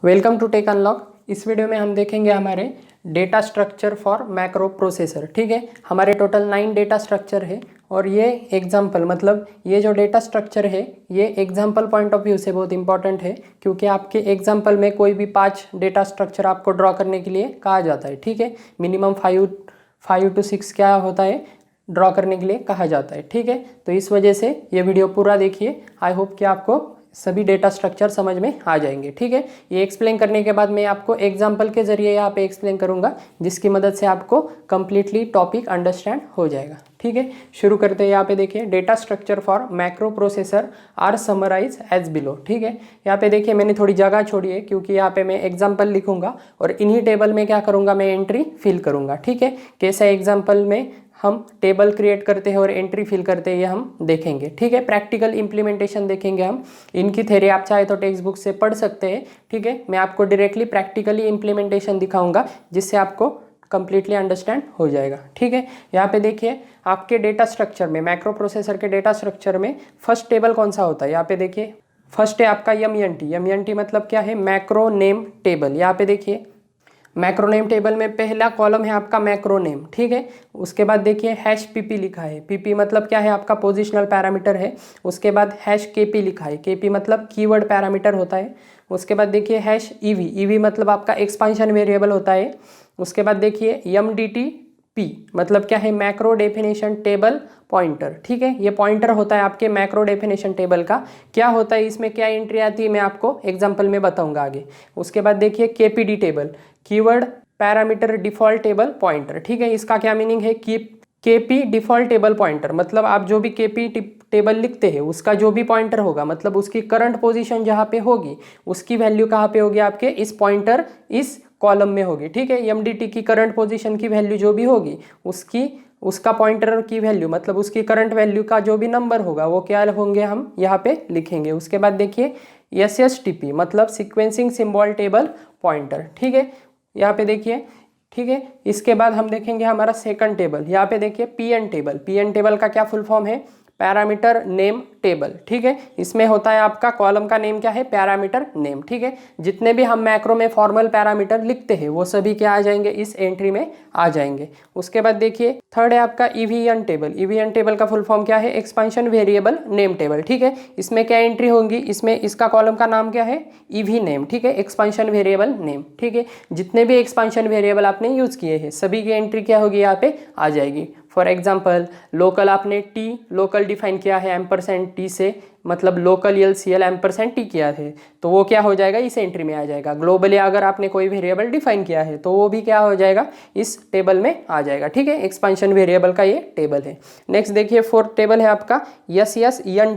Welcome to Tech Unlock. इस video में हम देखेंगे हमारे data structure for macro processor. ठीक है, हमारे टोटल 9 डेटा स्ट्रक्चर है और ये एग्जाम्पल मतलब ये जो डेटा स्ट्रक्चर है ये एग्जाम्पल पॉइंट ऑफ व्यू से बहुत इंपॉर्टेंट है, क्योंकि आपके एग्जाम्पल में कोई भी 5 डेटा स्ट्रक्चर आपको ड्रॉ करने के लिए कहा जाता है। ठीक है, मिनिमम 5 to 6 क्या होता है, ड्रॉ करने के लिए कहा जाता है। ठीक है, तो इस वजह से ये वीडियो पूरा देखिए। आई होप कि आपको सभी डेटा स्ट्रक्चर समझ में आ जाएंगे। ठीक है, ये एक्सप्लेन करने के बाद मैं आपको एग्जांपल के जरिए यहाँ पे एक्सप्लेन करूँगा, जिसकी मदद से आपको कंप्लीटली टॉपिक अंडरस्टैंड हो जाएगा। ठीक है, शुरू करते हैं। यहाँ पे देखिए data structure for macro processor are summarise as below. ठीक है, यहाँ पे देखिए मैंने थोड़ी जगह छोड़ी है, क्योंकि यहाँ पे मैं एग्जाम्पल लिखूंगा और इन्हीं टेबल में क्या करूँगा, मैं एंट्री फिल करूँगा। ठीक है, कैसा एग्जाम्पल में हम टेबल क्रिएट करते हैं और एंट्री फिल करते हैं ये हम देखेंगे। ठीक है, प्रैक्टिकल इंप्लीमेंटेशन देखेंगे हम। इनकी थ्योरी आप चाहे तो टेक्स्ट बुक से पढ़ सकते हैं। ठीक है, मैं आपको डायरेक्टली प्रैक्टिकली इंप्लीमेंटेशन दिखाऊंगा, जिससे आपको कंप्लीटली अंडरस्टैंड हो जाएगा। ठीक है, यहाँ पे देखिए आपके डेटा स्ट्रक्चर में, मैक्रो प्रोसेसर के डेटा स्ट्रक्चर में फर्स्ट टेबल कौन सा होता है। यहाँ पे देखिए फर्स्ट है आपका एम मतलब क्या है, मैक्रो नेम टेबल। यहाँ पे देखिए मैक्रो नेम टेबल में पहला कॉलम है आपका मैक्रो नेम। ठीक है, उसके बाद देखिए हैश पीपी लिखा है। पीपी मतलब क्या है, आपका पोजिशनल पैरामीटर है। उसके बाद हैश केपी लिखा है। केपी मतलब कीवर्ड पैरामीटर होता है। उसके बाद देखिए हैश ईवी मतलब आपका एक्सपांशन वेरिएबल होता है। उसके बाद देखिए एमडीटी पी मतलब क्या है, मैक्रो डेफिनेशन टेबल पॉइंटर। ठीक है, ये पॉइंटर होता है आपके मैक्रो डेफिनेशन टेबल का। क्या होता है, इसमें क्या एंट्री आती है, मैं आपको एग्जांपल में बताऊंगा आगे। उसके बाद देखिए KPD table, keyword parameter default table pointer. ठीक है, इसका क्या मीनिंग है, केपी डिफॉल्ट टेबल पॉइंटर मतलब आप जो भी केपी टेबल लिखते हैं उसका जो भी पॉइंटर होगा, मतलब उसकी करंट पोजीशन जहाँ पे होगी उसकी वैल्यू कहाँ पे होगी, आपके इस पॉइंटर इस कॉलम में होगी। ठीक है, एमडीटी की करंट पोजीशन की वैल्यू जो भी होगी उसका पॉइंटर की वैल्यू मतलब उसकी करंट वैल्यू का जो भी नंबर होगा वो क्या होंगे, हम यहाँ पे लिखेंगे। उसके बाद देखिए SSTP मतलब सीक्वेंसिंग सिंबल टेबल पॉइंटर। ठीक है, यहाँ पे देखिए। ठीक है, इसके बाद हम देखेंगे हमारा सेकंड टेबल। यहाँ पे देखिए पीएन टेबल का क्या फुल फॉर्म है, पैरामीटर नेम टेबल। ठीक है, इसमें होता है आपका कॉलम का नेम क्या है, पैरामीटर नेम। ठीक है, जितने भी हम मैक्रो में फॉर्मल पैरामीटर लिखते हैं वो सभी क्या आ जाएंगे, इस एंट्री में आ जाएंगे। उसके बाद देखिए थर्ड है आपका ईवीएन टेबल का फुल फॉर्म क्या है, एक्सपांशन वेरिएबल नेम टेबल। ठीक है, इसमें क्या एंट्री होंगी, इसमें इसका कॉलम का नाम क्या है, ईवी नेम। ठीक है, एक्सपांशन वेरिएबल नेम। ठीक है, जितने भी एक्सपांशन वेरिएबल आपने यूज किए हैं सभी की एंट्री क्या होगी, यहाँ पे आ जाएगी। फॉर एग्जाम्पल लोकल आपने लोकल डिफाइन किया है %t से, मतलब लोकल LCL %t किया है, तो वो क्या हो जाएगा, इस एंट्री में आ जाएगा। ग्लोबली अगर आपने कोई वेरिएबल डिफाइन किया है तो वो भी क्या हो जाएगा, इस टेबल में आ जाएगा। ठीक है, एक्सपांशन वेरिएबल का ये टेबल है। नेक्स्ट देखिए फोर्थ टेबल है आपका यन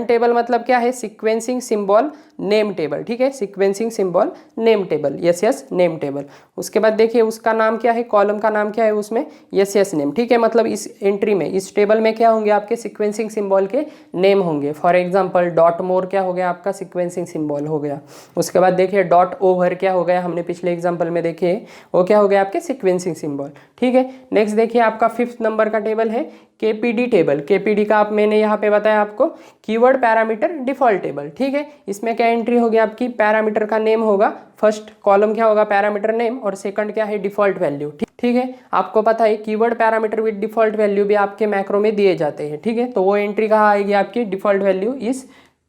टेबल मतलब क्या है, सीक्वेंसिंग सिंबल नेम टेबल। ठीक है, sequencing symbol name table, yes name table. उसके बाद देखिए उसका नाम क्या है, कॉलम का नाम क्या है उसमें, यस नेम। ठीक है, मतलब इस एंट्री में, इस टेबल में क्या होंगे, आपके सीक्वेंसिंग सिंबल के नेम होंगे। फॉर एग्जांपल डॉट मोर क्या हो गया, आपका सीक्वेंसिंग सिंबल हो गया। उसके बाद देखिए डॉट ओवर क्या हो गया, हमने पिछले एग्जांपल में देखे वो क्या हो गया, आपके सीक्वेंसिंग सिंबल। ठीक है, नेक्स्ट देखिए आपका 5th नंबर का टेबल है केपीडी टेबल। केपीडी का मैंने यहाँ पे बताया आपको, कीवर्ड पैरामीटर डिफॉल्ट टेबल। ठीक है, इसमें क्या एंट्री होगी, आपकी पैरामीटर का नेम होगा। फर्स्ट कॉलम क्या होगा, पैरामीटर नेम, और सेकंड क्या है, डिफॉल्ट वैल्यू। ठीक है, आपको पता है keyword parameter with default value भी आपके मैक्रो में दिए जाते हैं। ठीक है, तो वो एंट्री कहाँ आएगी, आपकी डिफॉल्ट वैल्यू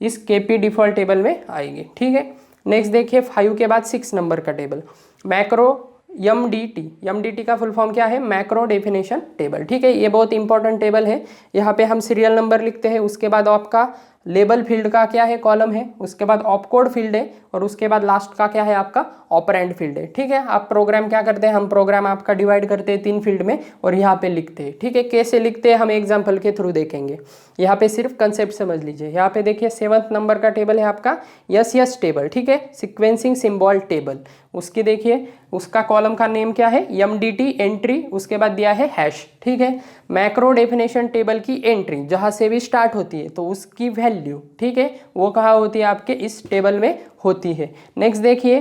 इस केपी डिफॉल्ट टेबल में आएगी। ठीक है, नेक्स्ट देखिए 5 के बाद 6 नंबर का टेबल मैक्रो एमडीटी का फुल फॉर्म क्या है, मैक्रो डेफिनेशन टेबल। ठीक है, ये बहुत इंपॉर्टेंट टेबल है। यहाँ पे हम सीरियल नंबर लिखते हैं, उसके बाद आपका लेबल फील्ड का क्या है, कॉलम है, उसके बाद ऑपकोड फील्ड है, और उसके बाद लास्ट का क्या है, आपका ऑपरेंड फील्ड है। ठीक है, आप प्रोग्राम क्या करते हैं, हम प्रोग्राम आपका डिवाइड करते हैं 3 फील्ड में और यहाँ पे लिखते हैं। ठीक है, कैसे लिखते हैं हम एग्जाम्पल के थ्रू देखेंगे। यहाँ पे सिर्फ कंसेप्ट समझ लीजिए। यहाँ पे देखिए 7th नंबर का टेबल है आपका यस टेबल। ठीक है, सीक्वेंसिंग सिंबल टेबल। उसकी देखिए उसका कॉलम का नेम क्या है, एमडीटी एंट्री, उसके बाद दिया है हैश। ठीक है, मैक्रो डेफिनेशन टेबल की एंट्री जहाँ से भी स्टार्ट होती है तो उसकी वैल्यू, ठीक है, वो कहाँ होती है, आपके इस टेबल में होती है। नेक्स्ट देखिए,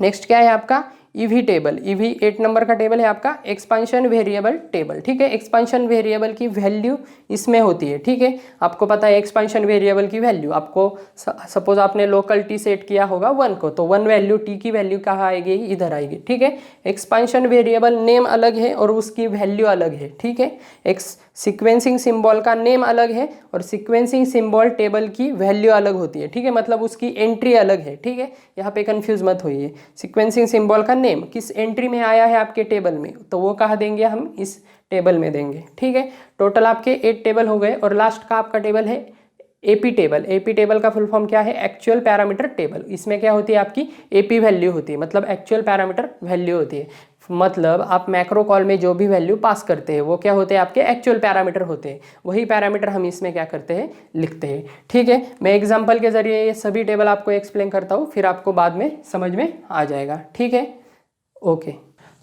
नेक्स्ट क्या है आपका ईवी टेबल, ईवी 8 नंबर का टेबल है आपका एक्सपांशन वेरिएबल टेबल, ठीक है। एक्सपांशन वेरिएबल की वैल्यू इसमें होती है, ठीक है। आपको पता है एक्सपांशन वेरिएबल की वैल्यू, आपको सपोज आपने लोकल टी सेट किया होगा 1 को, तो 1 वैल्यू टी की वैल्यू कहाँ आएगी, इधर आएगी, ठीक है। एक्सपांशन वेरिएबल नेम अलग है और उसकी वैल्यू अलग है, ठीक है। सीक्वेंसिंग सिंबल का नेम अलग है और सीक्वेंसिंग सिंबल टेबल की वैल्यू अलग होती है, ठीक है। मतलब उसकी एंट्री अलग है, ठीक है। यहाँ पे कंफ्यूज मत होइए। सीक्वेंसिंग सिंबल का नेम किस एंट्री में आया है आपके टेबल में, तो वो कहाँ देंगे हम, इस टेबल में देंगे, ठीक है। टोटल आपके 8 टेबल हो गए और लास्ट का आपका टेबल है एपी टेबल। एपी टेबल का फुल फॉर्म क्या है, एक्चुअल पैरामीटर टेबल। इसमें क्या होती है आपकी एपी वैल्यू होती है, मतलब एक्चुअल पैरामीटर वैल्यू होती है। मतलब आप मैक्रो कॉल में जो भी वैल्यू पास करते हैं वो क्या होते हैं, आपके एक्चुअल पैरामीटर होते हैं। वही पैरामीटर हम इसमें क्या करते हैं, लिखते हैं, ठीक है। मैं एग्जांपल के जरिए ये सभी टेबल आपको एक्सप्लेन करता हूँ, फिर आपको बाद में समझ में आ जाएगा, ठीक है।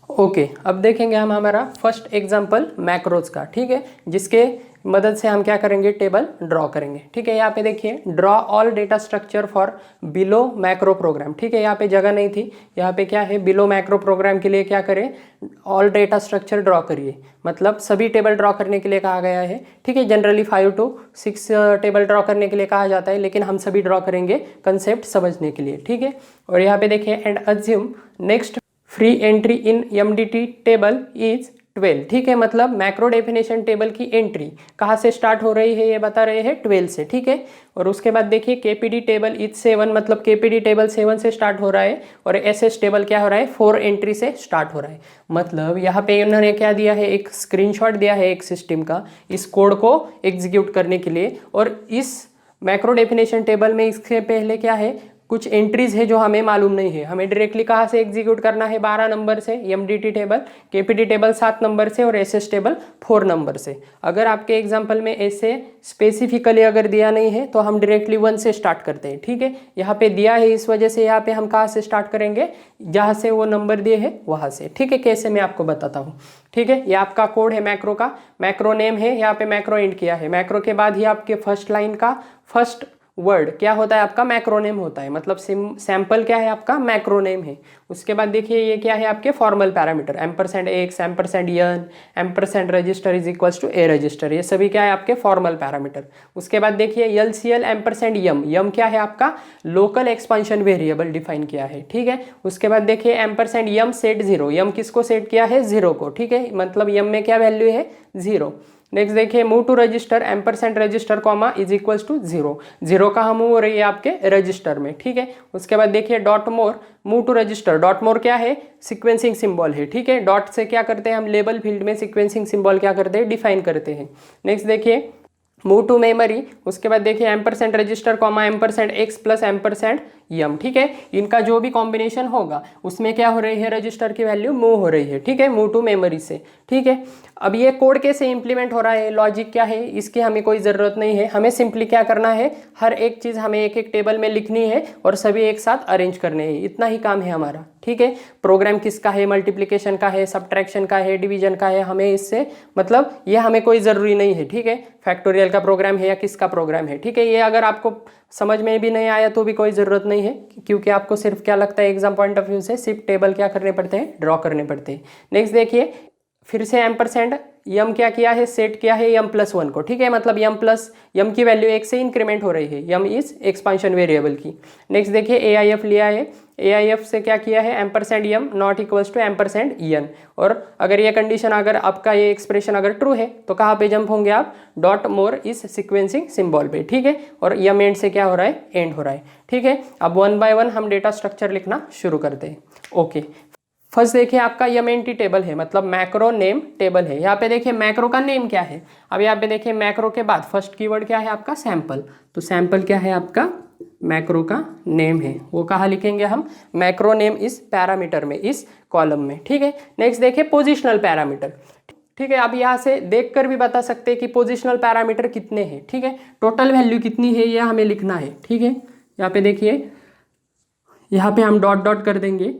ओके, अब देखेंगे हम हमारा फर्स्ट एग्जांपल मैक्रोज का, ठीक है, जिसके मदद से हम क्या करेंगे, टेबल ड्रॉ करेंगे, ठीक है। यहाँ पे देखिए, draw all data structure for below macro program, ठीक है। यहाँ पे जगह नहीं थी, यहाँ पे क्या है, बिलो मैक्रो प्रोग्राम के लिए क्या करें, ऑल डेटा स्ट्रक्चर ड्रॉ करिए, मतलब सभी टेबल ड्रॉ करने के लिए कहा गया है, ठीक है। जनरली 5 to 6 टेबल ड्रॉ करने के लिए कहा जाता है, लेकिन हम सभी ड्रॉ करेंगे कंसेप्ट समझने के लिए, ठीक है। और यहाँ पे देखिए, and assume next free entry in MDT table is 12, ठीक है। मतलब मैक्रो डेफिनेशन टेबल की एंट्री कहाँ से स्टार्ट हो रही है, ये बता रहे हैं 12 से, ठीक है। और उसके बाद देखिए, केपीडी टेबल इज 7, मतलब केपीडी टेबल 7 से स्टार्ट हो रहा है और एसएस टेबल क्या हो रहा है, 4 एंट्री से स्टार्ट हो रहा है। मतलब यहाँ पे उन्होंने क्या दिया है, एक स्क्रीनशॉट दिया है एक सिस्टम का, इस कोड को एग्जीक्यूट करने के लिए। और इस मैक्रो डेफिनेशन टेबल में इसके पहले क्या है, कुछ एंट्रीज है जो हमें मालूम नहीं है। हमें डायरेक्टली कहाँ से एग्जीक्यूट करना है, 12 नंबर से MDT table, KPD table 7 number से और एसएस टेबल 4 नंबर से। अगर आपके एग्जांपल में ऐसे स्पेसिफिकली अगर दिया नहीं है तो हम डायरेक्टली 1 से स्टार्ट करते हैं, ठीक है। यहाँ पे दिया है, इस वजह से यहाँ पे हम कहाँ से स्टार्ट करेंगे, जहाँ से वो नंबर दिए है वहाँ से, ठीक है। कैसे मैं आपको बताता हूँ, ठीक है। ये आपका कोड है मैक्रो का, मैक्रो नेम है, यहाँ पे मैक्रो एंड किया है। मैक्रो के बाद ही आपके फर्स्ट लाइन का फर्स्ट वर्ड क्या होता है, आपका मैक्रोनेम होता है। मतलब सैंपल क्या है, आपका मैक्रोनेम है। उसके बाद देखिए, ये क्या है, आपके formal parameter, $x, $n, $% register is equals to a register, ये सभी क्या है, आपके फॉर्मल पैरामीटर। उसके बाद देखिए, LCL $m, यम क्या है, आपका लोकल एक्सपांशन वेरिएबल डिफाइन किया है, ठीक है। उसके बाद देखिए, $m सेट 0, यम किसको सेट किया है, 0 को, ठीक है। मतलब यम में क्या वैल्यू है, 0। नेक्स्ट देखिए, move to register $% register comma is equals to 0, 0 कहाँ मूव हो रही है, आपके रजिस्टर में, ठीक है। उसके बाद देखिए, dot more move to register, dot more क्या है, सीक्वेंसिंग सिंबल है, ठीक है। डॉट से क्या करते हैं हम, लेबल फील्ड में सीक्वेंसिंग सिंबल क्या करते हैं, डिफाइन करते हैं। नेक्स्ट देखिए, मूव टू मेमोरी, उसके बाद देखिए $% register comma $x plus $m, ठीक है। इनका जो भी कॉम्बिनेशन होगा उसमें क्या हो रही है, रजिस्टर की वैल्यू मूव हो रही है, ठीक है, मूव टू मेमोरी से, ठीक है। अब ये कोड कैसे इंप्लीमेंट हो रहा है, लॉजिक क्या है, इसकी हमें कोई ज़रूरत नहीं है। हमें सिंपली क्या करना है, हर एक चीज़ हमें एक एक टेबल में लिखनी है और सभी एक साथ अरेंज करने हैं, इतना ही काम है हमारा, ठीक है। प्रोग्राम किसका है, मल्टीप्लिकेशन का है, सब्ट्रैक्शन का है, डिवीजन का है, हमें इससे मतलब ये हमें कोई ज़रूरी नहीं है, ठीक है। फैक्टोरियल का प्रोग्राम है या किसका प्रोग्राम है, ठीक है। ये अगर आपको समझ में भी नहीं आया तो भी कोई ज़रूरत नहीं है, क्योंकि आपको सिर्फ क्या लगता है, एग्जाम पॉइंट ऑफ व्यू से सिर्फ टेबल क्या करने पड़ते हैं, ड्रॉ करने पड़ते हैं। नेक्स्ट देखिए, फिर से $, यम क्या किया है, सेट किया है m+1 को, ठीक है। मतलब यम की वैल्यू 1 से इंक्रीमेंट हो रही है, यम इज एक्सपांशन वेरिएबल की। नेक्स्ट देखिए, AIF लिया है, AIF से क्या किया है, $m not equals to $n। और अगर ये कंडीशन, अगर आपका ये एक्सप्रेशन अगर ट्रू है तो कहाँ पे जंप होंगे आप, डॉट मोर इस सीक्वेंसिंग सिंबल पे, ठीक है। और यम एंड से क्या हो रहा है, एंड हो रहा है, ठीक है। अब 1 by 1 हम डेटा स्ट्रक्चर लिखना शुरू करते हैं। ओके, फर्स्ट देखिए, आपका एमएनटी टेबल है, मतलब मैक्रो नेम टेबल है। यहाँ पे देखिए, मैक्रो का नेम क्या है। अब यहाँ पे देखिए, मैक्रो के बाद फर्स्ट कीवर्ड क्या है, आपका सैंपल। तो सैंपल क्या है, आपका मैक्रो का नेम है, वो कहाँ लिखेंगे हम, मैक्रो नेम इस पैरामीटर में, इस कॉलम में, ठीक है। नेक्स्ट देखिए, पोजिशनल पैरामीटर, ठीक है। अब यहाँ से देखकर भी बता सकते हैं कि पोजिशनल पैरामीटर कितने हैं, ठीक है। टोटल वैल्यू कितनी है यह हमें लिखना है, ठीक है। यहाँ पे देखिए, यहाँ पे हम डॉट डॉट कर देंगे,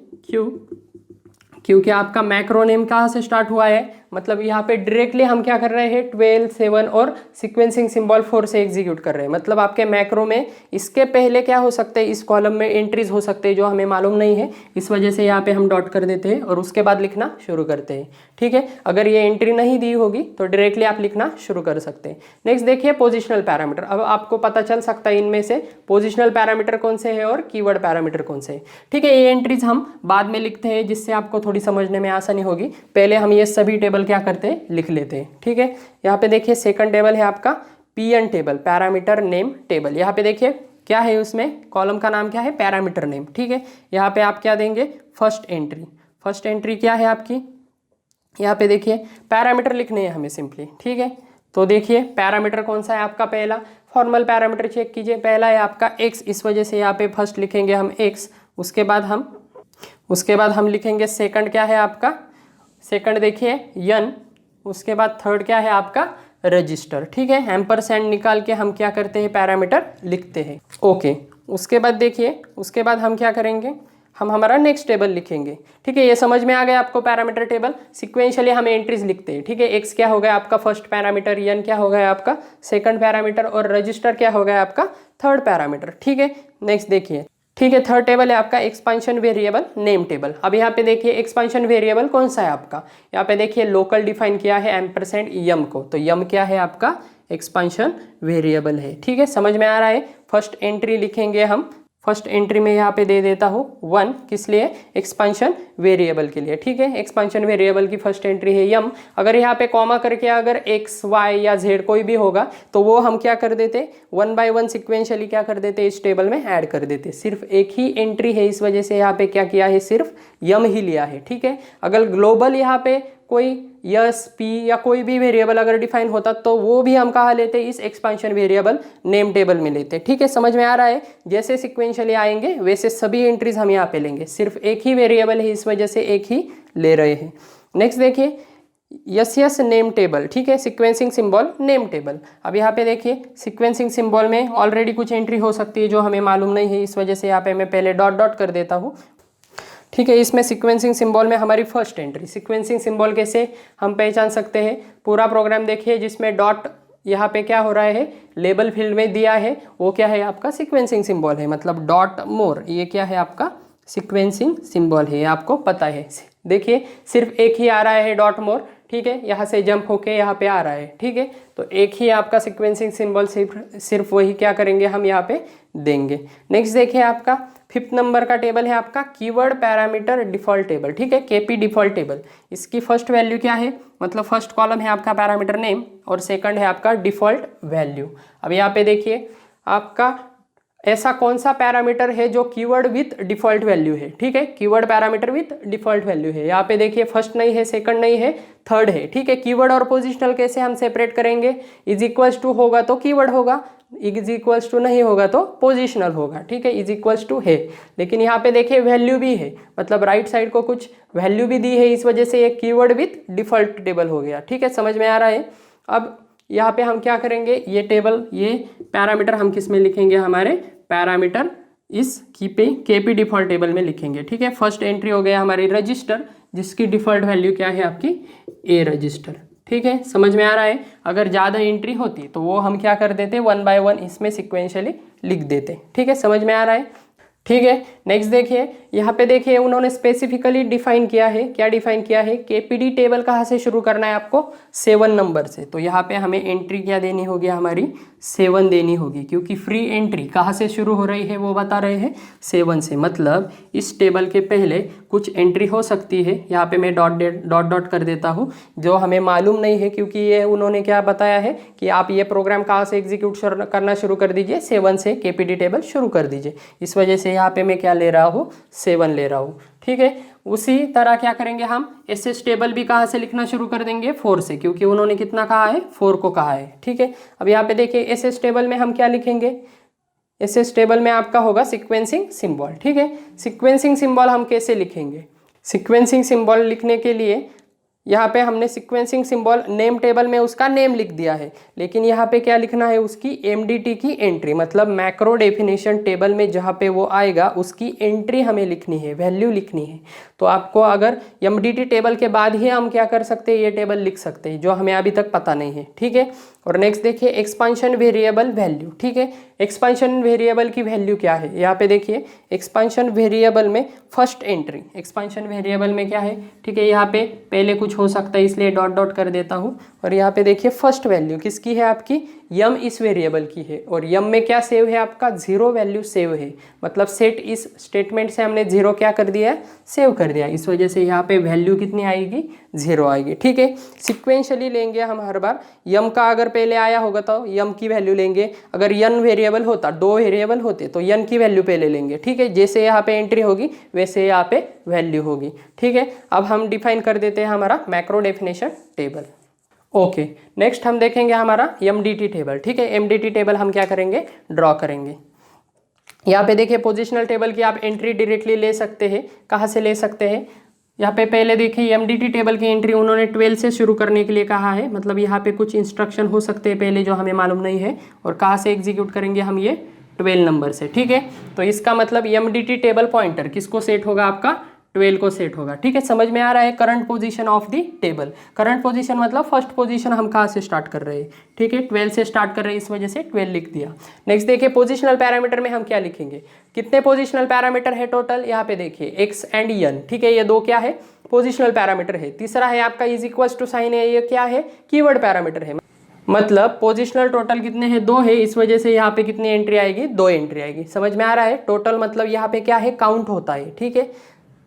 क्योंकि आपका मैक्रो नेम कहाँ से स्टार्ट हुआ है, मतलब यहाँ पे डायरेक्टली हम क्या कर रहे हैं 12, 7 और सीक्वेंसिंग सिंबल 4 से एग्जीक्यूट कर रहे हैं। मतलब आपके मैक्रो में इसके पहले क्या हो सकते हैं, इस कॉलम में एंट्रीज हो सकते हैं जो हमें मालूम नहीं है, इस वजह से यहाँ पे हम डॉट कर देते हैं और उसके बाद लिखना शुरू करते हैं। ठीक है, अगर ये एंट्री नहीं दी होगी तो डायरेक्टली आप लिखना शुरू कर सकते हैं। नेक्स्ट देखिए पोजिशनल पैरामीटर। अब आपको पता चल सकता है इनमें से पोजिशनल पैरामीटर कौन से है और कीवर्ड पैरामीटर कौन से है। ठीक है, ये एंट्रीज हम बाद में लिखते हैं जिससे आपको थोड़ी समझने में आसानी होगी। पहले हम ये सभी टेबल क्या करते हैं, लिख लेते हैं। ठीक है, यहाँ पे देखिए सेकंड टेबल है आपका PN table, parameter name table. यहाँ पे देखिए क्या है, उसमें कॉलम का नाम क्या है, पैरामीटर नेम। ठीक है, यहाँ पे आप क्या देंगे, फर्स्ट एंट्री। फर्स्ट एंट्री क्या है आपकी, यहाँ पे देखिए पैरामीटर लिखने हैं हमें सिंपली। ठीक है, तो देखिए पैरामीटर कौन सा है आपका, पहला फॉर्मल पैरामीटर चेक कीजिए, पहला है आपका x, इस वजह से यहाँ पे फर्स्ट लिखेंगे हम x। उसके बाद हम लिखेंगे सेकंड क्या है आपका, सेकंड देखिए n। उसके बाद थर्ड क्या है आपका रजिस्टर। ठीक है, एम्परसेंड निकाल के हम क्या करते हैं, पैरामीटर लिखते हैं। ओके, उसके बाद देखिए, उसके बाद हम क्या करेंगे, हम हमारा नेक्स्ट टेबल लिखेंगे। ठीक है, ये समझ में आ गया आपको पैरामीटर टेबल। सिक्वेंशियली हम एंट्रीज लिखते हैं। ठीक है, x क्या हो गया आपका फर्स्ट पैरामीटर, n क्या हो गया आपका सेकंड पैरामीटर और रजिस्टर क्या हो गया आपका थर्ड पैरामीटर। ठीक है, नेक्स्ट देखिए, ठीक है, थर्ड टेबल है आपका एक्सपांशन वेरिएबल नेम टेबल। अब यहाँ पे देखिए एक्सपांशन वेरिएबल कौन सा है आपका, यहाँ पे देखिए लोकल डिफाइन किया है एम्परसेंड यम को, तो यम क्या है आपका एक्सपांशन वेरिएबल है। ठीक है, समझ में आ रहा है। फर्स्ट एंट्री लिखेंगे हम, फर्स्ट एंट्री में यहाँ पे दे देता हूँ 1, किस लिए, एक्सपांशन वेरिएबल के लिए। ठीक है, एक्सपांशन वेरिएबल की फर्स्ट एंट्री है यम। अगर यहाँ पे कॉमा करके अगर x, y या z कोई भी होगा तो वो हम क्या कर देते, 1 by 1 सिक्वेंशियली क्या कर देते, इस टेबल में ऐड कर देते। सिर्फ एक ही एंट्री है, इस वजह से यहाँ पे क्या किया है, सिर्फ यम ही लिया है। ठीक है, अगर ग्लोबल यहाँ पे कोई यस, पी या कोई भी वेरिएबल अगर डिफाइन होता तो वो भी हम कहाँ लेते, इस एक्सपांशन वेरिएबल नेम टेबल में लेते। ठीक है, समझ में आ रहा है। जैसे सिक्वेंशियली आएंगे वैसे सभी एंट्रीज हम यहाँ पे लेंगे, सिर्फ एक ही वेरिएबल है इस वजह से एक ही ले रहे हैं। नेक्स्ट देखिए यस नेम टेबल। ठीक है, सिक्वेंसिंग सिंबल नेम टेबल। अब यहाँ पे देखिए सिक्वेंसिंग सिंबल में ऑलरेडी कुछ एंट्री हो सकती है जो हमें मालूम नहीं है, इस वजह से यहाँ पे मैं पहले डॉट डॉट कर देता हूँ। ठीक है, इसमें सीक्वेंसिंग सिंबल में हमारी फर्स्ट एंट्री, सीक्वेंसिंग सिंबल कैसे हम पहचान सकते हैं, पूरा प्रोग्राम देखिए जिसमें डॉट यहाँ पे क्या हो रहा है, लेबल फील्ड में दिया है, वो क्या है आपका सीक्वेंसिंग सिंबल है। मतलब डॉट मोर, ये क्या है आपका सीक्वेंसिंग सिंबल है, आपको पता है। देखिए सिर्फ एक ही आ रहा है डॉट मोर। ठीक है, यहाँ से जंप होके यहाँ पे आ रहा है। ठीक है, तो एक ही आपका सीक्वेंसिंग सिंबल, सिर्फ वही क्या करेंगे हम यहाँ पे देंगे। नेक्स्ट देखिए आपका 5th नंबर का टेबल है आपका कीवर्ड पैरामीटर डिफॉल्ट टेबल। ठीक है, केपी डिफॉल्ट टेबल। इसकी फर्स्ट वैल्यू क्या है, मतलब फर्स्ट कॉलम है आपका पैरामीटर नेम और सेकंड है आपका डिफॉल्ट वैल्यू। अब यहाँ पे देखिए आपका ऐसा कौन सा पैरामीटर है जो कीवर्ड विथ डिफॉल्ट वैल्यू है। ठीक है, keyword parameter with default value है। यहाँ पे देखिए फर्स्ट नहीं है, सेकंड नहीं है, थर्ड है। ठीक है, कीवर्ड और पोजिशनल कैसे हम सेपरेट करेंगे, इज इक्वल्स टू होगा तो कीवर्ड होगा, इज इक्वल्स टू नहीं होगा तो पोजिशनल होगा। ठीक है, इज इक्वल्स टू है, लेकिन यहाँ पे देखिए वैल्यू भी है, मतलब राइट साइड को कुछ वैल्यू भी दी है, इस वजह से ये कीवर्ड विथ डिफॉल्ट टेबल हो गया। ठीक है, समझ में आ रहा है। अब यहाँ पे हम क्या करेंगे, ये टेबल, ये पैरामीटर हम किस में लिखेंगे, हमारे पैरामीटर इस केपी डिफॉल्ट टेबल में लिखेंगे। ठीक है, फर्स्ट एंट्री हो गया हमारी रजिस्टर, जिसकी डिफॉल्ट वैल्यू क्या है आपकी ए रजिस्टर। ठीक है, समझ में आ रहा है। अगर ज़्यादा एंट्री होती तो वो हम क्या कर देते, 1 by 1 इसमें सिक्वेंशियली लिख देते। ठीक है, समझ में आ रहा है। ठीक है, नेक्स्ट देखिए यहाँ पे देखिए उन्होंने स्पेसिफिकली डिफाइन किया है, क्या डिफाइन किया है, केपीडी टेबल कहाँ से शुरू करना है आपको, 7 नंबर से। तो यहाँ पे हमें एंट्री क्या देनी होगी, हमारी 7 देनी होगी, क्योंकि फ्री एंट्री कहाँ से शुरू हो रही है वो बता रहे हैं 7 से। मतलब इस टेबल के पहले कुछ एंट्री हो सकती है, यहाँ पे मैं डॉट डॉट कर देता हूँ, जो हमें मालूम नहीं है, क्योंकि ये उन्होंने क्या बताया है कि आप ये प्रोग्राम कहाँ से एग्जीक्यूट करना शुरू कर दीजिए, 7 से केपीडी टेबल शुरू कर दीजिए। इस वजह से यहाँ पे मैं क्या ले रहा हूँ, 7 ले रहा हूँ। ठीक है, उसी तरह क्या करेंगे हम, एसएस टेबल भी कहाँ से लिखना शुरू कर देंगे, 4 से, क्योंकि उन्होंने कितना कहा है, 4 को कहा है। ठीक है, अब यहाँ पे देखिए एसएस टेबल में हम क्या लिखेंगे, एसएस टेबल में आपका होगा सीक्वेंसिंग सिंबल। ठीक है, सीक्वेंसिंग सिंबल हम कैसे लिखेंगे, सीक्वेंसिंग सिंबल लिखने के लिए यहाँ पे हमने सीक्वेंसिंग सिंबल नेम टेबल में उसका नेम लिख दिया है, लेकिन यहाँ पे क्या लिखना है, उसकी एमडीटी की एंट्री, मतलब मैक्रो डेफिनेशन टेबल में जहाँ पे वो आएगा उसकी एंट्री हमें लिखनी है, वैल्यू लिखनी है। तो आपको अगर एमडीटी टेबल के बाद ही हम क्या कर सकते हैं, ये टेबल लिख सकते हैं, जो हमें अभी तक पता नहीं है। ठीक है। और नेक्स्ट देखिए एक्सपांशन वेरिएबल वैल्यू। ठीक है, एक्सपांशन वेरिएबल की वैल्यू क्या है, यहाँ पे देखिए एक्सपांशन वेरिएबल में फर्स्ट एंट्री, एक्सपांशन वेरिएबल में क्या है, ठीक है, यहाँ पे पहले कुछ हो सकता है इसलिए डॉट डॉट कर देता हूँ। और यहाँ पे देखिए फर्स्ट वैल्यू किसकी है, आपकी यम इस वेरिएबल की है, और यम में क्या सेव है, आपका 0 वैल्यू सेव है, मतलब सेट इस स्टेटमेंट से हमने 0 क्या कर दिया है, सेव कर दिया, इस वजह से यहाँ पे वैल्यू कितनी आएगी, 0 आएगी। ठीक है, सिक्वेंशली लेंगे हम हर बार, यम का अगर पहले आया होगा तो यम की वैल्यू लेंगे, अगर यन वेरिएबल होता, 2 वेरिएबल होते तो यन की वैल्यू पहले लेंगे। ठीक है, जैसे यहाँ पे एंट्री होगी वैसे यहाँ पे वैल्यू होगी। ठीक है, अब हम डिफाइन कर देते हैं हमारा macro definition table. Okay, next हम देखेंगे हमारा एमडीटी टेबल। ठीक है, एमडीटी टेबल हम क्या करेंगे, ड्रॉ करेंगे। यहाँ पे देखिए पोजिशनल टेबल की आप एंट्री डायरेक्टली ले सकते हैं, कहाँ से ले सकते हैं, यहाँ पे पहले देखिए एमडीटी टेबल की एंट्री उन्होंने 12 से शुरू करने के लिए कहा है, मतलब यहाँ पे कुछ इंस्ट्रक्शन हो सकते हैं पहले जो हमें मालूम नहीं है, और कहाँ से एग्जीक्यूट करेंगे हम, ये 12 नंबर से। ठीक है, तो इसका मतलब एमडीटी टेबल पॉइंटर किसको सेट होगा, आपका 12 को सेट होगा। ठीक है, समझ में आ रहा है, current position of the table, current position मतलब फर्स्ट पोजीशन हम कहाँ से स्टार्ट कर रहे हैं। ठीक है, 12 से स्टार्ट कर रहे हैं, इस वजह से 12 लिख दिया। नेक्स्ट देखिए पोजीशनल पैरामीटर में हम क्या लिखेंगे, कितने पोजीशनल पैरामीटर है टोटल, यहाँ पे देखिए एक्स एंड यन। ठीक है, ये 2 क्या है, पोजीशनल पैरामीटर है। तीसरा है आपका इज इक्वल टू साइन है, ये क्या है, कीवर्ड पैरामीटर है, मतलब पोजिशनल टोटल कितने हैं, 2 है, इस वजह से यहाँ पे कितनी एंट्री आएगी, 2 एंट्री आएगी। समझ में आ रहा है, टोटल मतलब यहाँ पे क्या है, काउंट होता है। ठीक है,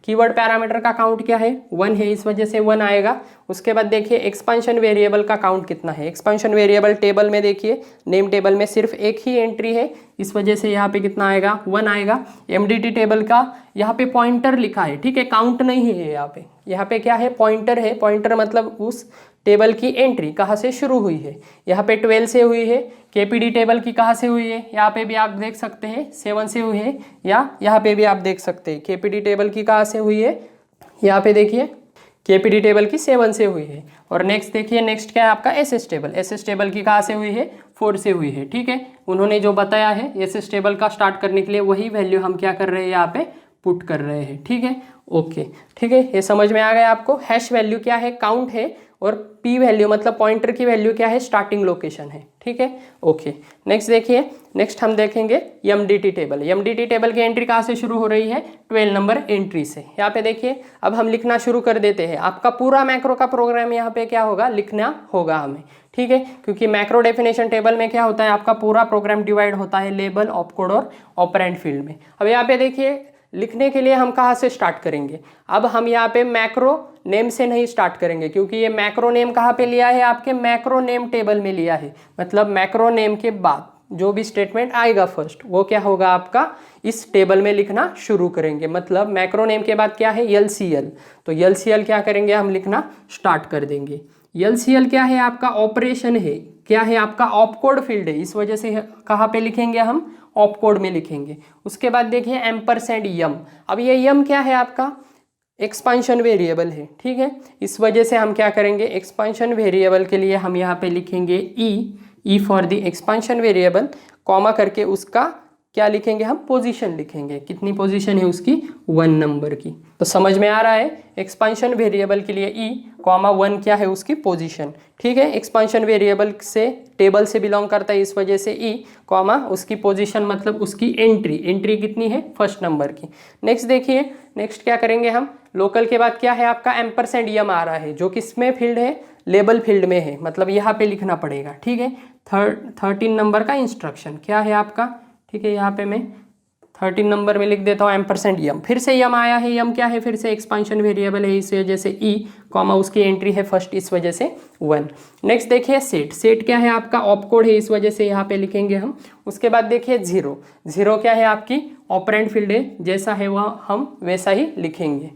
कीवर्ड पैरामीटर का काउंट क्या है, 1 है, इस वजह से 1 आएगा। उसके बाद देखिए एक्सपांशन वेरिएबल का काउंट कितना है, एक्सपांशन वेरिएबल टेबल में देखिए नेम टेबल में सिर्फ एक ही एंट्री है, इस वजह से यहाँ पे कितना आएगा, 1 आएगा। एमडीटी टेबल का यहाँ पे पॉइंटर लिखा है, ठीक है, काउंट नहीं है यहाँ पे क्या है, पॉइंटर है, पॉइंटर मतलब उस टेबल की एंट्री कहाँ से शुरू हुई है, यहाँ पे 12 से हुई है। केपीडी टेबल की कहाँ से हुई है, यहाँ पे भी आप देख सकते हैं 7 से हुई है, या यहाँ पे भी आप देख सकते हैं केपीडी टेबल की कहाँ से हुई है, यहाँ पे देखिए केपीडी टेबल की 7 से हुई है। और नेक्स्ट देखिए, नेक्स्ट क्या है आपका एसएस टेबल, एसएस टेबल की कहाँ से हुई है, 4 से हुई है। ठीक है, उन्होंने जो बताया है एसएस टेबल का स्टार्ट करने के लिए वही वैल्यू हम क्या कर रहे हैं, यहाँ पे पुट कर रहे हैं। ठीक है, ओके, ठीक है, ये समझ में आ गया आपको। हैश वैल्यू क्या है, काउंट है, और पी वैल्यू मतलब पॉइंटर की वैल्यू क्या है, स्टार्टिंग लोकेशन है। ठीक है, ओके, नेक्स्ट देखिए, नेक्स्ट हम देखेंगे एमडीटी टेबल। एमडीटी टेबल की एंट्री कहाँ से शुरू हो रही है, 12 नंबर एंट्री से। यहाँ पे देखिए अब हम लिखना शुरू कर देते हैं, आपका पूरा मैक्रो का प्रोग्राम यहाँ पे क्या होगा, लिखना होगा हमें। ठीक है, क्योंकि मैक्रो डेफिनेशन टेबल में क्या होता है, आपका पूरा प्रोग्राम डिवाइड होता है लेबल, ऑपकोड और ऑपरेंड फील्ड में। अब यहाँ पे देखिए लिखने के लिए हम कहाँ से स्टार्ट करेंगे, अब हम यहाँ पे मैक्रो नेम से नहीं स्टार्ट करेंगे, क्योंकि ये मैक्रो नेम कहाँ पे लिया है, आपके मैक्रो नेम टेबल में लिया है। मतलब मैक्रो नेम के बाद जो भी स्टेटमेंट आएगा फर्स्ट, वो क्या होगा, आपका इस टेबल में लिखना शुरू करेंगे। मतलब मैक्रो नेम के बाद क्या है, एलसीएल, तो एलसीएल क्या करेंगे, हम लिखना स्टार्ट कर देंगे। एलसीएल क्या है, आपका ऑपरेशन है, क्या है, आपका ऑपकोड फील्ड है, इस वजह से कहाँ पे लिखेंगे, हम ऑपकोड में लिखेंगे। उसके बाद देखिए एम्परसेंड यम, अब ये यम क्या है, आपका एक्सपांशन वेरिएबल है। ठीक है, इस वजह से हम क्या करेंगे, एक्सपांशन वेरिएबल के लिए हम यहाँ पे लिखेंगे E for the expansion variable, comma करके उसका क्या लिखेंगे, हम पोजीशन लिखेंगे, कितनी पोजीशन है उसकी, 1 नंबर की। तो समझ में आ रहा है, एक्सपांशन वेरिएबल के लिए ई कॉमा 1 क्या है, उसकी पोजीशन। ठीक है, एक्सपांशन वेरिएबल से टेबल से बिलोंग करता है, इस वजह से ई कॉमा उसकी पोजीशन मतलब उसकी एंट्री, एंट्री कितनी है, फर्स्ट नंबर की। नेक्स्ट देखिए, नेक्स्ट क्या करेंगे हम, लोकल के बाद क्या है आपका एम्परसेंड यम आ रहा है, जो किसमें फील्ड है, लेबल फील्ड में है, मतलब यहाँ पे लिखना पड़ेगा। ठीक है, 13 नंबर का इंस्ट्रक्शन क्या है आपका, ठीक है, यहाँ पे मैं 13 नंबर में लिख देता हूँ एम्परसेंड यम, फिर से यम आया है, यम क्या है, फिर से एक्सपांशन वेरिएबल है, इस वजह से ई कॉमा उसकी एंट्री है फर्स्ट, इस वजह से 1। नेक्स्ट देखिए सेट, सेट क्या है आपका ऑपकोड है, इस वजह से यहाँ पे लिखेंगे हम। उसके बाद देखिए जीरो, जीरो क्या है आपकी ऑपरेंड फील्ड है, जैसा है वह हम वैसा ही लिखेंगे।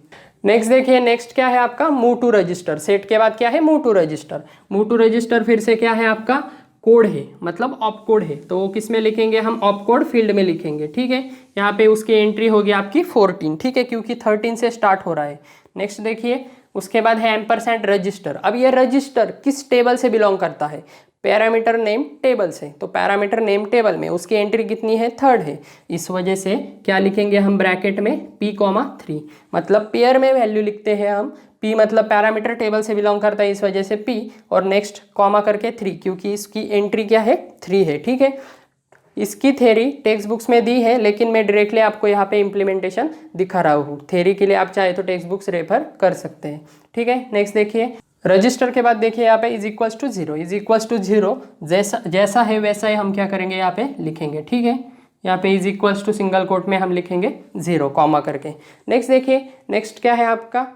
नेक्स्ट देखिए, नेक्स्ट क्या है आपका मूव टू रजिस्टर, सेट के बाद क्या है move to register, move to register फिर से क्या है आपका कोड है, मतलब ऑपकोड है, तो वो किस में लिखेंगे, हम ऑपकोड फील्ड में लिखेंगे। ठीक है, यहाँ पे उसकी एंट्री होगी आपकी 14। ठीक है, क्योंकि 13 से स्टार्ट हो रहा है। नेक्स्ट देखिए, उसके बाद है एम्परसेंड रजिस्टर। अब ये रजिस्टर किस टेबल से बिलोंग करता है? पैरामीटर नेम टेबल से। तो पैरामीटर नेम टेबल में उसकी एंट्री कितनी है? 3rd है। इस वजह से क्या लिखेंगे हम ब्रैकेट में p,3, मतलब पेयर में वैल्यू लिखते हैं हम। p मतलब पैरामीटर टेबल से बिलोंग करता है, इस वजह से p, और नेक्स्ट कॉमा करके 3, क्योंकि इसकी एंट्री क्या है? 3 है। ठीक है, इसकी थ्योरी टेक्स्ट बुक्स में दी है, लेकिन मैं डायरेक्टली आपको यहाँ पे इम्प्लीमेंटेशन दिखा रहा हूँ। थ्योरी के लिए आप चाहे तो टेक्स्ट बुक्स रेफर कर सकते हैं। ठीक है, नेक्स्ट देखिए रजिस्टर के बाद देखिए यहाँ पे is equals to 0, is equals to 0 जैसा है वैसा ही हम क्या करेंगे यहाँ पे लिखेंगे। ठीक है, यहाँ पे is equals to single quote में हम लिखेंगे 0 कॉमा करके। नेक्स्ट देखिए, नेक्स्ट क्या है आपका?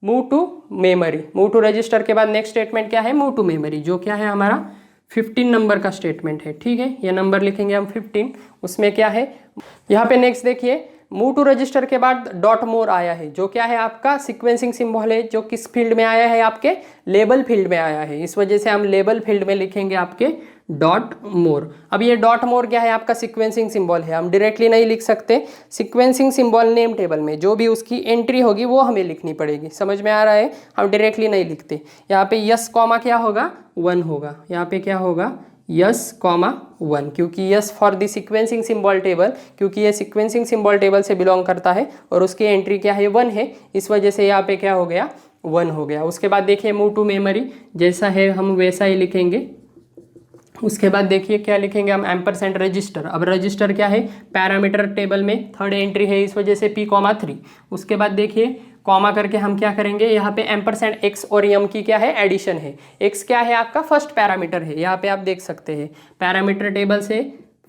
Move to memory. Move to register के बाद नेक्स्ट स्टेटमेंट क्या है? मूव टू मेमोरी, जो क्या है हमारा 15 नंबर का स्टेटमेंट है। ठीक है, ये नंबर लिखेंगे हम 15। उसमें क्या है यहाँ पे? नेक्स्ट देखिए, मूव टू रजिस्टर के बाद डॉट मोर आया है, जो क्या है आपका सीक्वेंसिंग सिंबल है, जो किस फील्ड में आया है? आपके लेबल फील्ड में आया है। इस वजह से हम लेबल फील्ड में लिखेंगे आपके डॉट मोर। अब ये डॉट मोर क्या है? आपका सीक्वेंसिंग सिंबल है, हम डायरेक्टली नहीं लिख सकते। सीक्वेंसिंग सिंबल नेम टेबल में जो भी उसकी एंट्री होगी वो हमें लिखनी पड़ेगी। समझ में आ रहा है? हम डायरेक्टली नहीं लिखते। यहाँ पे यस कॉमा क्या होगा? 1 होगा। यहाँ पे क्या होगा? यस कॉमा 1, क्योंकि yes for the sequencing symbol table, क्योंकि ये सीक्वेंसिंग सिंबल टेबल से बिलोंग करता है और उसकी एंट्री क्या है? 1 है। इस वजह से यहाँ पे क्या हो गया? 1 हो गया। उसके बाद देखिए मूव टू मेमोरी, जैसा है हम वैसा ही लिखेंगे। उसके बाद देखिए क्या लिखेंगे हम? Ampersand register. अब रजिस्टर क्या है? पैरामीटर टेबल में 3rd एंट्री है, इस वजह से p,3। उसके बाद देखिए कॉमा करके हम क्या करेंगे? यहाँ पे एम्परसेंड x और m की क्या है? एडिशन है। x क्या है? आपका फर्स्ट पैरामीटर है, यहाँ पे आप देख सकते हैं पैरामीटर टेबल से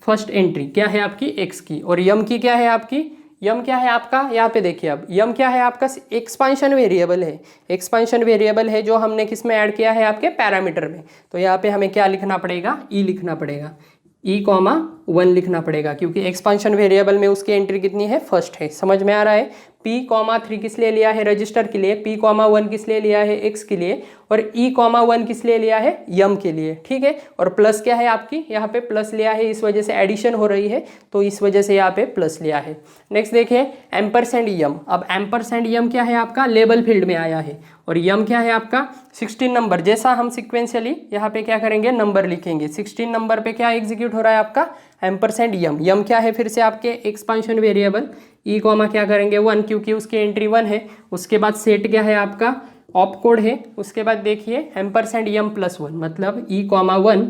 फर्स्ट एंट्री क्या है आपकी? x की, और m की क्या है आपकी? यम क्या है आपका? यहाँ पे देखिए, अब यम क्या है आपका? एक्सपांशन वेरिएबल है। एक्सपांशन वेरिएबल है जो हमने किस में ऐड किया है? आपके पैरामीटर में। तो यहाँ पे हमें क्या लिखना पड़ेगा? ई लिखना पड़ेगा, e,1 लिखना पड़ेगा, क्योंकि एक्सपांशन वेरिएबल में उसकी एंट्री कितनी है? फर्स्ट है। समझ में आ रहा है? p,3 किस लिए लिया है? रजिस्टर के लिए। p,1 किस लिए लिया है? x के लिए। और e,1 किस लिए लिया है? यम के लिए। ठीक है, और प्लस क्या है आपकी? यहाँ पे प्लस लिया है, इस वजह से एडिशन हो रही है, तो इस वजह से यहाँ पे प्लस लिया है। नेक्स्ट देखिए एम्परसेंड यम। अब एम्परसेंड यम क्या है आपका? लेबल फील्ड में आया है, और यम क्या है आपका? 16 नंबर। जैसा हम सिक्वेंशियली यहाँ पे क्या करेंगे? नंबर लिखेंगे। 16 नंबर पे क्या एग्जीक्यूट हो रहा है आपका? एम्परसेंड यम। यम क्या है? फिर से आपके एक्सपांशन वेरिएबल। ई कॉमा क्या करेंगे? 1, क्योंकि उसकी एंट्री 1 है। उसके बाद सेट क्या है आपका? ऑप कोड है। उसके बाद देखिए एम्परसेंड यम +1, मतलब e,1,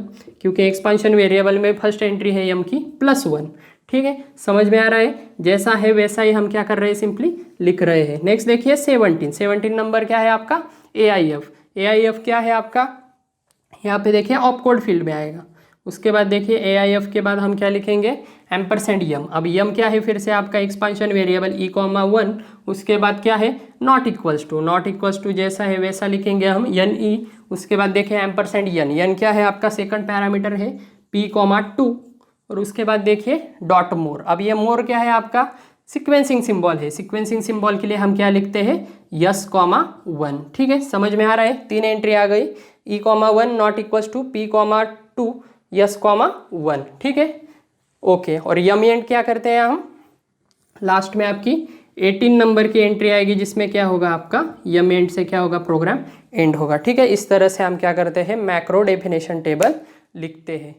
क्योंकि एक्सपांशन वेरिएबल में फर्स्ट एंट्री है यम की +1। ठीक है, समझ में आ रहा है? जैसा है वैसा ही हम क्या कर रहे हैं? सिंपली लिख रहे हैं। नेक्स्ट देखिए 17 नंबर क्या है आपका? AIF। AIF क्या है आपका? यहाँ पे देखिए ऑप कोड फील्ड में आएगा। उसके बाद देखिए AIF के बाद हम क्या लिखेंगे? एम्परसेंड यम। अब यम क्या है? फिर से आपका एक्सपांशन वेरिएबल e,1। उसके बाद क्या है? नॉट इक्वल्स टू जैसा है वैसा लिखेंगे हम NE। उसके बाद देखिए एम्परसेंड यन क्या है आपका? सेकंड पैरामीटर है p,2। और उसके बाद देखिए डॉट मोर। अब ये मोर क्या है आपका? सीक्वेंसिंग सिंबल है। सीक्वेंसिंग सिंबल के लिए हम क्या लिखते हैं? यस,1। ठीक है, समझ में आ रहा है? 3 एंट्री आ गई। e,1 not equals to p,2 यस,1। ठीक है, ओके। और यम एंड क्या करते हैं हम? लास्ट में आपकी 18 नंबर की एंट्री आएगी, जिसमें क्या होगा आपका? यम एंड से क्या होगा? प्रोग्राम एंड होगा। ठीक है, इस तरह से हम क्या करते हैं? मैक्रो डेफिनेशन टेबल लिखते हैं।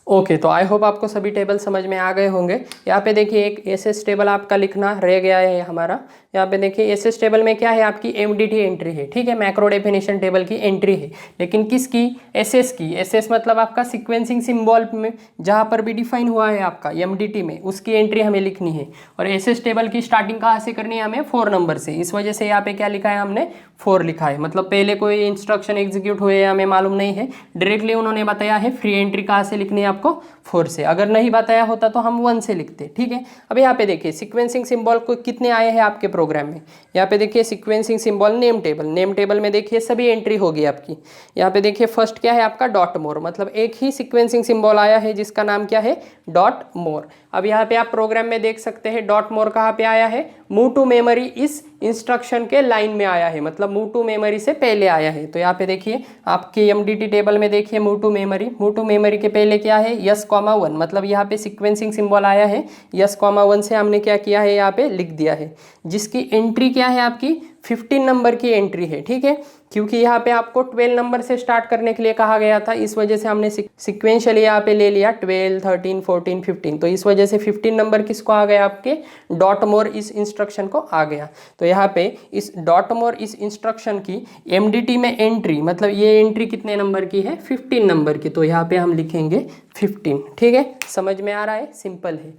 ओके, तो आई होप आपको सभी टेबल समझ में आ गए होंगे। यहाँ पे देखिए एक एसएस टेबल आपका लिखना रह गया है हमारा। यहाँ पे देखिए एसएस टेबल में क्या है? आपकी एमडीटी एंट्री है। ठीक है, मैक्रो डेफिनेशन टेबल की एंट्री है, लेकिन किसकी? एसएस की। एसएस मतलब आपका सीक्वेंसिंग सिंबल में जहाँ पर भी डिफाइन हुआ है आपका एमडीटी में, उसकी एंट्री हमें लिखनी है। और एसएस टेबल की स्टार्टिंग कहाँ से करनी है? हमें 4 नंबर से। इस वजह से यहाँ पे क्या लिखा है हमने? 4 लिखा है। मतलब पहले कोई इंस्ट्रक्शन एग्जीक्यूट हुए हमें मालूम नहीं है, डायरेक्टली उन्होंने बताया है फ्री एंट्री कहाँ से लिखनी है आपको? 4 से। अगर नहीं बताया होता तो हम 1 से लिखते। ठीक है, अब यहाँ पे देखिए सीक्वेंसिंग सिंबल को कितने आए हैं आपके प्रोग्राम में? यहाँ पे देखिए सीक्वेंसिंग सिंबल नेम टेबल में देखिए सभी एंट्री होगी आपकी। यहाँ पे देखिए फर्स्ट क्या है आपका? डॉट मोर, मतलब एक ही सीक्वेंसिंग सिंबल आया है जिसका नाम क्या है? डॉट मोर। अब यहाँ पे आप प्रोग्राम में देख सकते हैं डॉट मोर कहाँ पे आया है? मूव टू मेमोरी इस इंस्ट्रक्शन के लाइन में आया है, मतलब मूव टू मेमोरी से पहले आया है। तो यहाँ पे देखिए आपके एमडीटी टेबल में देखिए मूव टू मेमोरी के पहले क्या है? यस,1, मतलब यहाँ पे सीक्वेंसिंग सिंबल आया है। यस,1 से हमने क्या किया है? यहाँ पे लिख दिया है, जिसकी एंट्री क्या है आपकी? 15 नंबर की एंट्री है, ठीक है, क्योंकि यहाँ पे आपको 12 नंबर से स्टार्ट करने के लिए कहा गया था, इस वजह से हमने सिक्वेंशियली यहाँ पे ले लिया 12, 13, 14, 15। तो इस वजह से 15 नंबर किसको आ गया, आपके डॉट मोर इस इंस्ट्रक्शन को आ गया। तो यहाँ पे इस डॉट मोर इस इंस्ट्रक्शन की MDT में एंट्री, मतलब ये एंट्री कितने नंबर की है, 15 नंबर की, तो यहाँ पे हम लिखेंगे 15। ठीक है, समझ में आ रहा है, सिंपल है।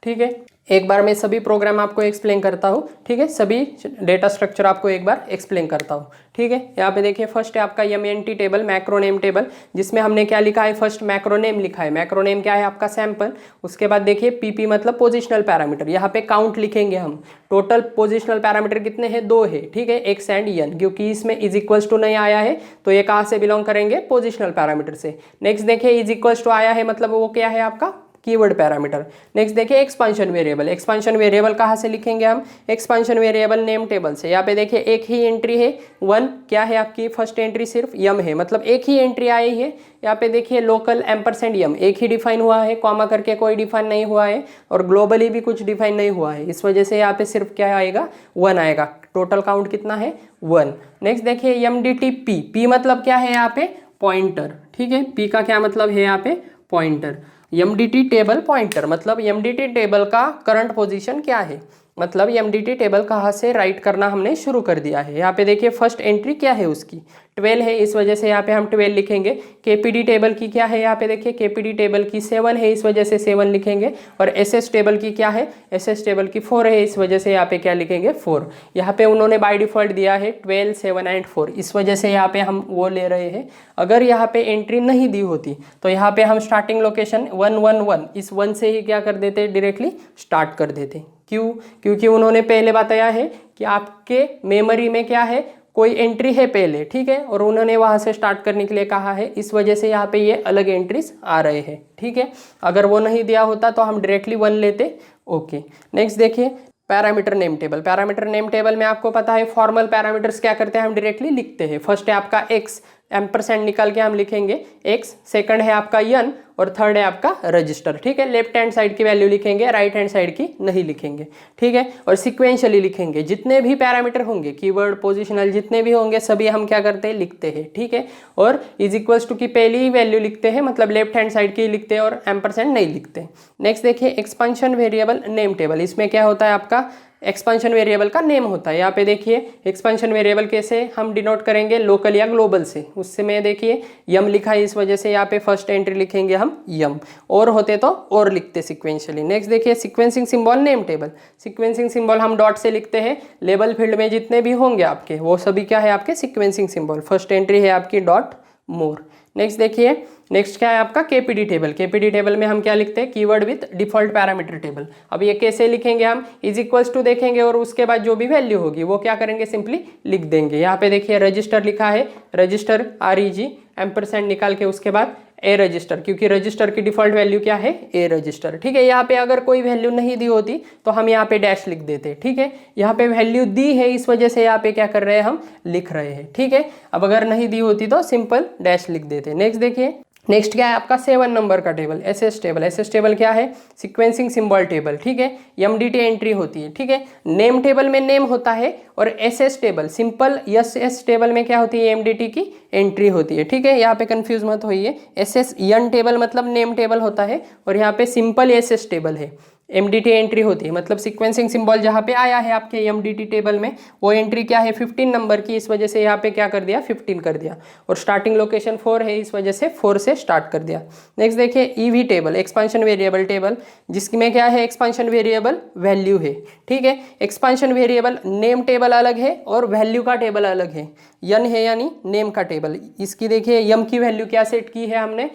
ठीक है, एक बार मैं सभी प्रोग्राम आपको एक्सप्लेन करता हूँ। ठीक है, सभी डेटा स्ट्रक्चर आपको एक बार एक्सप्लेन करता हूँ। ठीक है, यहाँ पे देखिए फर्स्ट है आपका MNT table, macro name table, जिसमें हमने क्या लिखा है, फर्स्ट मैक्रो नेम लिखा है। मैक्रो नेम क्या है, आपका सैंपल। उसके बाद देखिए PP मतलब पोजिशनल पैरामीटर, यहाँ पे काउंट लिखेंगे हम। टोटल पोजिशनल पैरामीटर कितने हैं, 2 है। ठीक है, X एंड N, क्योंकि इसमें इज इक्वल्स टू नहीं आया है तो ये कहाँ से बिलोंग करेंगे, पोजिशनल पैरामीटर से। नेक्स्ट देखिए इज इक्वल्स टू आया है, मतलब वो क्या है, आपका कीवर्ड पैरामीटर। नेक्स्ट देखिए एक्सपांशन वेरिएबल। एक्सपांशन वेरिएबल कहाँ से लिखेंगे हम, एक्सपांशन वेरिएबल नेम टेबल से। यहाँ पे देखिए एक ही एंट्री है 1, क्या है आपकी फर्स्ट एंट्री सिर्फ यम है, मतलब एक ही एंट्री आई है। यहाँ पे देखिए लोकल %यम एक ही डिफाइन हुआ है, कॉमा करके कोई डिफाइन नहीं हुआ है, और ग्लोबली भी कुछ डिफाइन नहीं हुआ है, इस वजह से यहाँ पे सिर्फ क्या आएगा, 1 आएगा। टोटल काउंट कितना है, 1। नेक्स्ट देखिए MDT P मतलब क्या है यहाँ पे, पॉइंटर। ठीक है, P का क्या मतलब है यहाँ पे, पॉइंटर। MDT टेबल पॉइंटर, मतलब MDT टेबल का करंट पोजीशन क्या है, मतलब MDT टेबल कहाँ से राइट करना हमने शुरू कर दिया है। यहाँ पे देखिए फर्स्ट एंट्री क्या है उसकी, 12 है, इस वजह से यहाँ पे हम 12 लिखेंगे। KPD टेबल की क्या है, यहाँ पे देखिए KPD टेबल की 7 है, इस वजह से 7 लिखेंगे। और SS टेबल की क्या है, SS टेबल की 4 है, इस वजह से यहाँ पे क्या लिखेंगे, 4। यहाँ पे उन्होंने बाय डिफॉल्ट दिया है 12, 7 एंड 4, इस वजह से यहाँ पे हम वो ले रहे हैं। अगर यहाँ पे एंट्री नहीं दी होती तो यहाँ पे हम स्टार्टिंग लोकेशन 1, 1, 1, इस 1 से ही क्या कर देते, डायरेक्टली स्टार्ट कर देते। क्यों, क्योंकि उन्होंने पहले बताया है कि आपके मेमोरी में क्या है, कोई एंट्री है पहले, ठीक है, और उन्होंने वहां से स्टार्ट करने के लिए कहा है, इस वजह से यहाँ पे ये अलग एंट्रीज आ रहे हैं। ठीक है, अगर वो नहीं दिया होता तो हम डायरेक्टली 1 लेते। ओके, नेक्स्ट देखिए parameter name table. Parameter name table में आपको पता है फॉर्मल पैरामीटर्स क्या करते हैं, हम डायरेक्टली लिखते हैं। फर्स्ट है आपका X, % निकाल के हम लिखेंगे X, सेकंड है आपका N, और थर्ड है आपका रजिस्टर। ठीक है, लेफ्ट हैंड साइड की वैल्यू लिखेंगे, राइट हैंड साइड की नहीं लिखेंगे। ठीक है, और सिक्वेंशियली लिखेंगे, जितने भी पैरामीटर होंगे, कीवर्ड, पोजिशनल, जितने भी होंगे सभी हम क्या करते हैं, लिखते हैं। ठीक है, और इज इक्वल्स टू की पहली ही वैल्यू लिखते हैं, मतलब लेफ्ट हैंड साइड की लिखते हैं, और % नहीं लिखते। नेक्स्ट देखिए एक्सपांशन वेरिएबल नेम टेबल, इसमें क्या होता है, आपका एक्सपांशन वेरिएबल का नेम होता है। यहाँ पे देखिए एक्सपांशन वेरिएबल कैसे हम डिनोट करेंगे, लोकल या ग्लोबल से। उससे में देखिए यम लिखा है, इस वजह से यहाँ पे फर्स्ट एंट्री लिखेंगे हम यम, और होते तो और लिखते सिक्वेंशियली। नेक्स्ट देखिए sequencing symbol name table. Sequencing symbol हम डॉट से लिखते हैं, लेबल फील्ड में जितने भी होंगे आपके वो सभी क्या है, आपके सीक्वेंसिंग सिंबल। फर्स्ट एंट्री है आपकी डॉट मोर। नेक्स्ट देखिए, नेक्स्ट क्या है आपका KPD टेबल। KPD टेबल में हम क्या लिखते हैं, keyword with default parameter table. अब ये कैसे लिखेंगे हम, इज इक्वल्स टू देखेंगे, और उसके बाद जो भी वैल्यू होगी वो क्या करेंगे, सिंपली लिख देंगे। यहाँ पे देखिए रजिस्टर लिखा है, रजिस्टर REG, % निकाल के उसके बाद A रजिस्टर, क्योंकि रजिस्टर की डिफॉल्ट वैल्यू क्या है, A रजिस्टर। ठीक है, यहाँ पे अगर कोई वैल्यू नहीं दी होती तो हम यहाँ पे डैश लिख देते। ठीक है, यहाँ पे वैल्यू दी है, इस वजह से यहाँ पे क्या कर रहे हैं, हम लिख रहे हैं। ठीक है, अब अगर नहीं दी होती तो सिंपल डैश लिख देते। नेक्स्ट देखिए, नेक्स्ट क्या है आपका 7 नंबर का table, SS table. SS table क्या है, सीक्वेंसिंग सिंबल टेबल। ठीक है, MDT एंट्री होती है। ठीक है, नेम टेबल में नेम होता है, और SS table simple SS table में क्या होती है, MDT की एंट्री होती है। ठीक है, यहाँ पे कंफ्यूज मत होइए, SSN टेबल मतलब नेम टेबल होता है, और यहाँ पे सिंपल SS टेबल है, MDT एंट्री होती है। मतलब सीक्वेंसिंग सिंबल जहाँ पे आया है आपके MDT टेबल में, वो एंट्री क्या है, 15 नंबर की, इस वजह से यहाँ पे क्या कर दिया, 15 कर दिया, और स्टार्टिंग लोकेशन 4 है, इस वजह से 4 से स्टार्ट कर दिया। नेक्स्ट देखिए EV table, expansion variable table, जिसमें क्या है, एक्सपांशन वेरिएबल वैल्यू है। ठीक है, एक्सपांशन वेरिएबल नेम टेबल अलग है और वैल्यू का टेबल अलग है। यन है यानी नेम का टेबल। इसकी देखिए यम की वैल्यू क्या सेट की है हमने,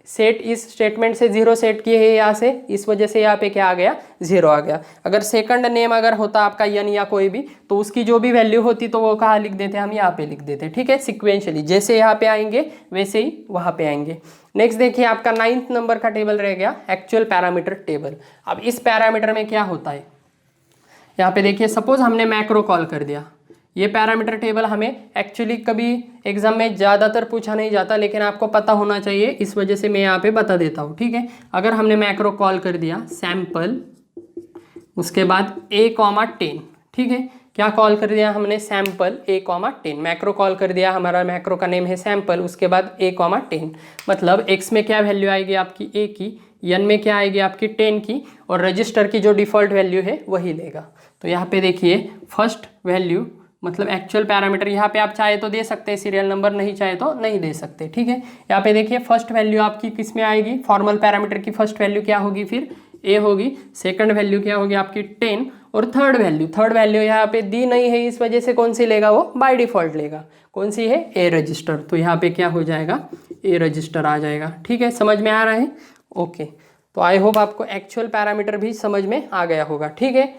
सेट इस स्टेटमेंट से 0 सेट किए है यहाँ से, इस वजह से यहाँ पे क्या आ गया, 0 आ गया। अगर सेकंड नेम अगर होता आपका यन या कोई भी, तो उसकी जो भी वैल्यू होती तो वो कहाँ लिख देते, हम यहाँ पे लिख देते। ठीक है, सिक्वेंशियली जैसे यहाँ पे आएंगे वैसे ही वहाँ पे आएंगे। नेक्स्ट देखिए आपका 9th नंबर का टेबल रह गया, एक्चुअल पैरामीटर टेबल। अब इस पैरामीटर में क्या होता है, यहाँ पे देखिए सपोज हमने मैक्रो कॉल कर दिया। ये पैरामीटर टेबल हमें एक्चुअली कभी एग्जाम में ज़्यादातर पूछा नहीं जाता, लेकिन आपको पता होना चाहिए, इस वजह से मैं यहाँ पे बता देता हूँ। ठीक है, अगर हमने मैक्रो कॉल कर दिया सैम्पल, उसके बाद A, 10, ठीक है, क्या कॉल कर दिया हमने, सैम्पल a, 10, मैक्रो कॉल कर दिया, हमारा मैक्रो का नेम है सैम्पल, उसके बाद a, 10, मतलब x में क्या वैल्यू आएगी आपकी a की, n में क्या आएगी आपकी 10 की, और रजिस्टर की जो डिफ़ॉल्ट वैल्यू है वही लेगा। तो यहाँ पे देखिए फर्स्ट वैल्यू मतलब एक्चुअल पैरामीटर, यहाँ पे आप चाहे तो दे सकते हैं सीरियल नंबर, नहीं चाहे तो नहीं दे सकते, ठीक है। यहाँ पे देखिए फर्स्ट वैल्यू आपकी किस में आएगी, फॉर्मल पैरामीटर की फर्स्ट वैल्यू क्या होगी, फिर a होगी, सेकंड वैल्यू क्या होगी आपकी 10, और थर्ड वैल्यू यहाँ पे दी नहीं है, इस वजह से कौन सी लेगा, वो बाय डिफॉल्ट लेगा, कौन सी है, ए रजिस्टर। तो यहाँ पे क्या हो जाएगा, ए रजिस्टर आ जाएगा, ठीक है। समझ में आ रहा है, ओके। तो आई होप आपको एक्चुअल पैरामीटर भी समझ में आ गया होगा, ठीक है।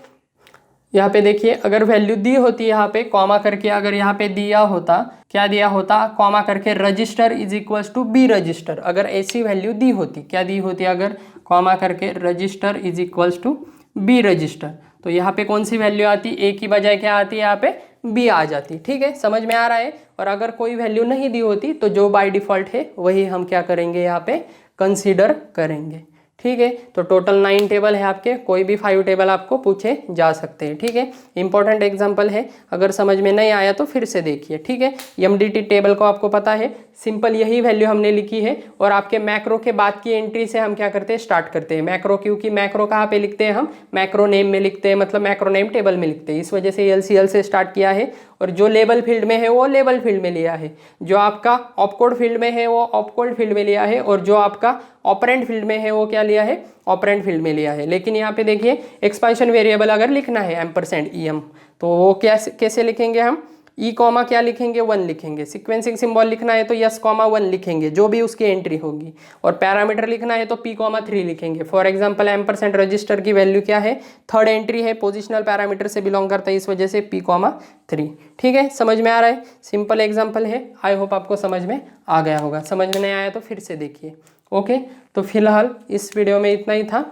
यहाँ पे देखिए अगर वैल्यू दी होती है यहाँ पे कॉमा करके, अगर यहाँ पे दिया होता, क्या दिया होता, कॉमा करके register is equals to B register, अगर ऐसी वैल्यू दी होती, क्या दी होती, अगर कॉमा करके register is equals to B register, तो यहाँ पे कौन सी वैल्यू आती, ए की बजाय क्या आती है, यहाँ पे बी आ जाती, ठीक है। समझ में आ रहा है। और अगर कोई वैल्यू नहीं दी होती तो जो बाय डिफॉल्ट है वही हम क्या करेंगे, यहाँ पे कंसीडर करेंगे, ठीक है। तो टोटल 9 टेबल है आपके, कोई भी 5 टेबल आपको पूछे जा सकते हैं, ठीक है। इंपॉर्टेंट एग्जांपल है, अगर समझ में नहीं आया तो फिर से देखिए, ठीक है। एमडीटी टेबल को आपको पता है, सिंपल यही वैल्यू हमने लिखी है, और आपके मैक्रो के बाद की एंट्री से हम क्या करते हैं, स्टार्ट करते हैं मैक्रो, क्योंकि मैक्रो कहाँ पे लिखते हैं हम, मैक्रो नेम में लिखते हैं, मतलब मैक्रो नेम टेबल में लिखते हैं, इस वजह से एलसीएल से स्टार्ट किया है। और जो लेबल फील्ड में है वो लेबल फील्ड में लिया है, जो आपका ऑपकोड फील्ड में है वो ऑपकोड फील्ड में लिया है, और जो आपका ऑपरेंड फील्ड में है वो क्या लिया है, ऑपरेंड फील्ड में लिया है। लेकिन यहाँ पे देखिए एक्सपेंशन वेरिएबल अगर लिखना है %em, तो वो कैसे लिखेंगे हम, ई कॉमा क्या लिखेंगे, 1 लिखेंगे, सीक्वेंसिंग सिंबल लिखना है तो यस कॉमा 1 लिखेंगे, जो भी उसकी एंट्री होगी, और पैरामीटर लिखना है तो p कॉमा 3 लिखेंगे। फॉर एग्जांपल % रजिस्टर की वैल्यू क्या है, थर्ड एंट्री है, पोजिशनल पैरामीटर से बिलोंग करता है, इस वजह से p कॉमा 3, ठीक है। समझ में आ रहा है, सिंपल एग्जाम्पल है, आई होप आपको समझ में आ गया होगा। समझ में नहीं आया तो फिर से देखिए, ओके। तो फिलहाल इस वीडियो में इतना ही था,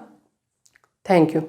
थैंक यू।